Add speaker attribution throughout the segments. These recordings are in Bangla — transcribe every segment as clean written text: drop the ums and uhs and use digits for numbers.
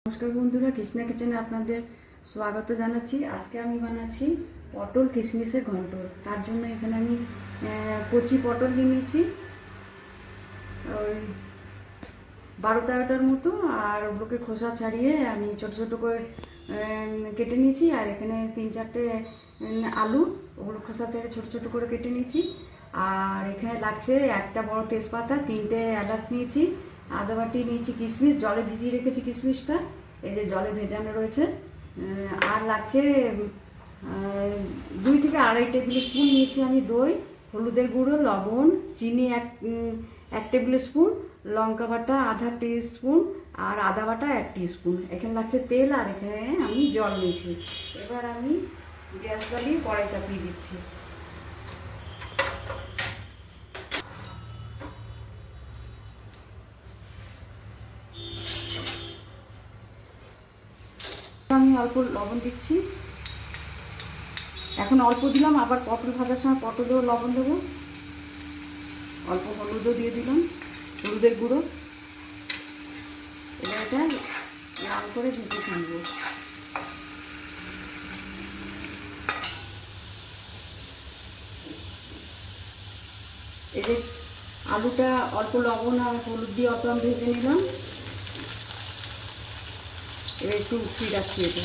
Speaker 1: নমস্কার বন্ধুরা, কৃষ্ণা কিচেনে আপনাদের স্বাগত জানাচ্ছি। আজকে আমি বানাচ্ছি পটল কিশমিশের ঘন্ট। তার জন্য এখানে আমি কচি পটল নিয়ে নিয়েছি ওই 12-13টার মতো, আর ওগুলোকে খোসা ছাড়িয়ে আমি ছোট ছোট করে কেটে নিয়েছি। আর এখানে 3-4টে আলু, ওগুলো খোসা ছাড়িয়ে ছোট ছোট করে কেটে নিয়েছি। আর এখানে লাগছে একটা বড় তেজপাতা, 3টে এলাচ নিয়েছি, আদা বাটি নিয়েছি, কিশমিশ জলে ভিজিয়ে রেখেছি, কিশমিশটা এই যে জলে ভেজানো রয়েছে। আর লাগছে 2-2.5 টেবিল স্পুন নিয়েছি আমি দই, হলুদের গুঁড়ো, লবণ, চিনি 1 টেবিল স্পুন, লঙ্কা বাটা আধা টিস্পুন, আর আদা বাটা 1 টিস্পুন। এখানে লাগছে তেল, আর এখানে আমি জল নিয়েছি। এবার আমি গ্যাস জ্বালিয়ে কড়াই চাপিয়ে দিচ্ছি। আমি অল্প লবণ দিচ্ছি, এখন অল্প দিলাম, আবার পটল ভাজার সময় পটলেও লবণ দেবো। অল্প হলুদও দিয়ে দিলাম, হলুদের গুঁড়ো। এবার এটা লাল করে ভেজে তুলব। এই যে আলুটা অল্প লবণ আর হলুদ দিয়ে অল্প আমি ভেজে নিলাম। এবার একটু উঠিয়ে রাখছি এটা।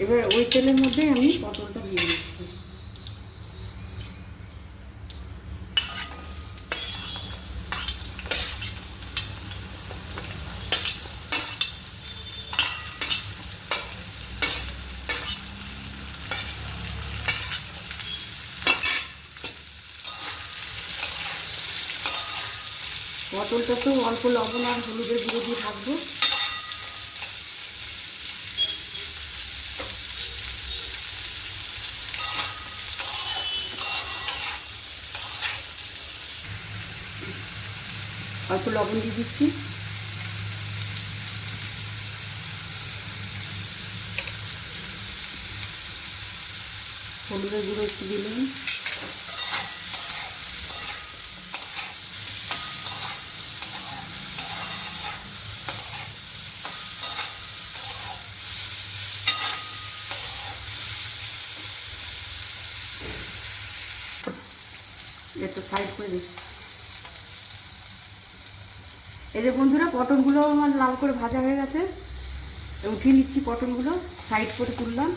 Speaker 1: এবার ওই তেলের মধ্যে আমি পটলটা দিয়ে দিচ্ছি। পটলটা তো অল্প লবণ আর হলুদের গুঁড়ো দিয়ে থাকবো। অল্প লবণ দিয়ে দিচ্ছি, হলুদের গুঁড়ো একটু দিলাম, একটু সাইড করে দিচ্ছি। এই যে বন্ধুরা, পটলগুলো আমার লাল করে ভাজা হয়ে গেছে, উঠিয়ে নিচ্ছি পটলগুলো, সাইড করে তুললাম।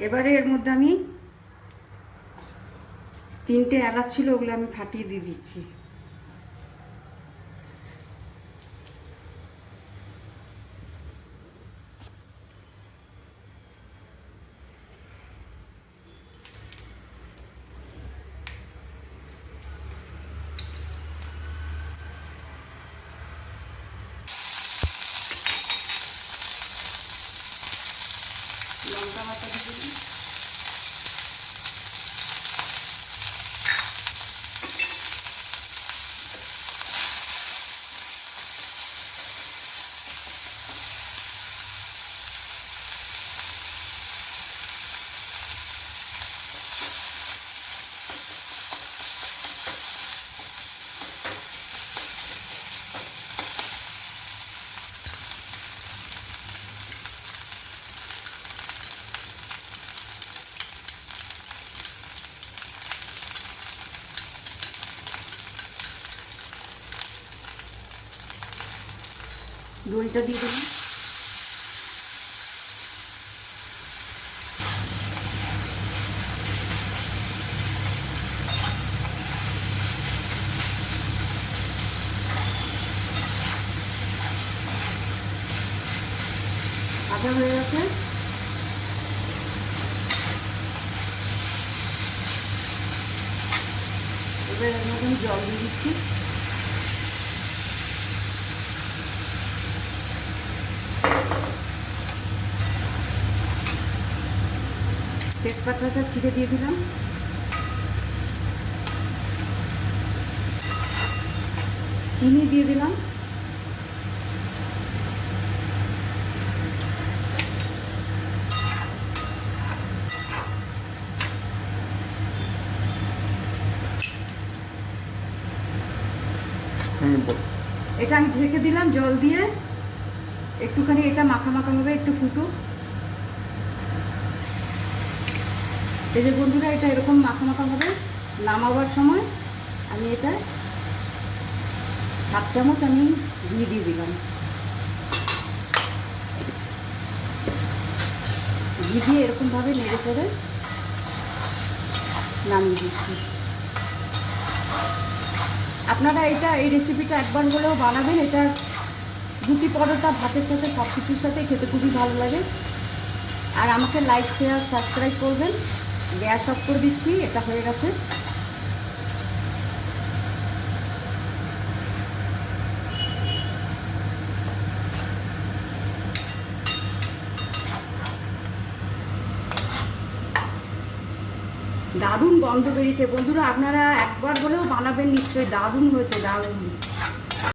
Speaker 1: এবারে এর মধ্যে আমি 3টে এলাচ ছিল, ওগুলো আমি ফাটিয়ে দিয়ে দিচ্ছি। লঙ্কা বাটা দিয়ে দিই, দইটা দিয়ে দিলাম। ভাজা হয়ে গেছে। এবার এর মধ্যে আমি জল দিয়ে দিচ্ছি। তেজপাতাটা ছিঁড়ে দিয়ে দিলাম। চিনি দিয়ে দিলাম। এটা আমি ঢেকে দিলাম জল দিয়ে, একটুখানি এটা মাখা মাখা হবে, একটু ফুটুক। এই যে বন্ধুরা, এটা এরকম মাখা মাখা হবে। নামাবার সময় আমি এটা 1/2 চামচ আমি ঘি দিয়ে দিলাম। ঘি দিয়ে এরকমভাবে নেড়ে চেড়ে নামিয়ে দিচ্ছি। আপনারা এই রেসিপিটা একবার হলেও বানাবেন। এটা রুটি, পরোটা, ভাতের সাথে সব কিছুর সাথে খেতে খুবই ভালো লাগে। আর আমাকে লাইক, শেয়ার, সাবস্ক্রাইব করবেন। গ্যাস অফ করে দিচ্ছি, এটা হয়ে গেছে। দারুণ গন্ধ বেরিয়েছে বন্ধুরা, আপনারা একবার হলেও বানাবেন নিশ্চয়ই। দারুণ হয়েছে, দারুণ।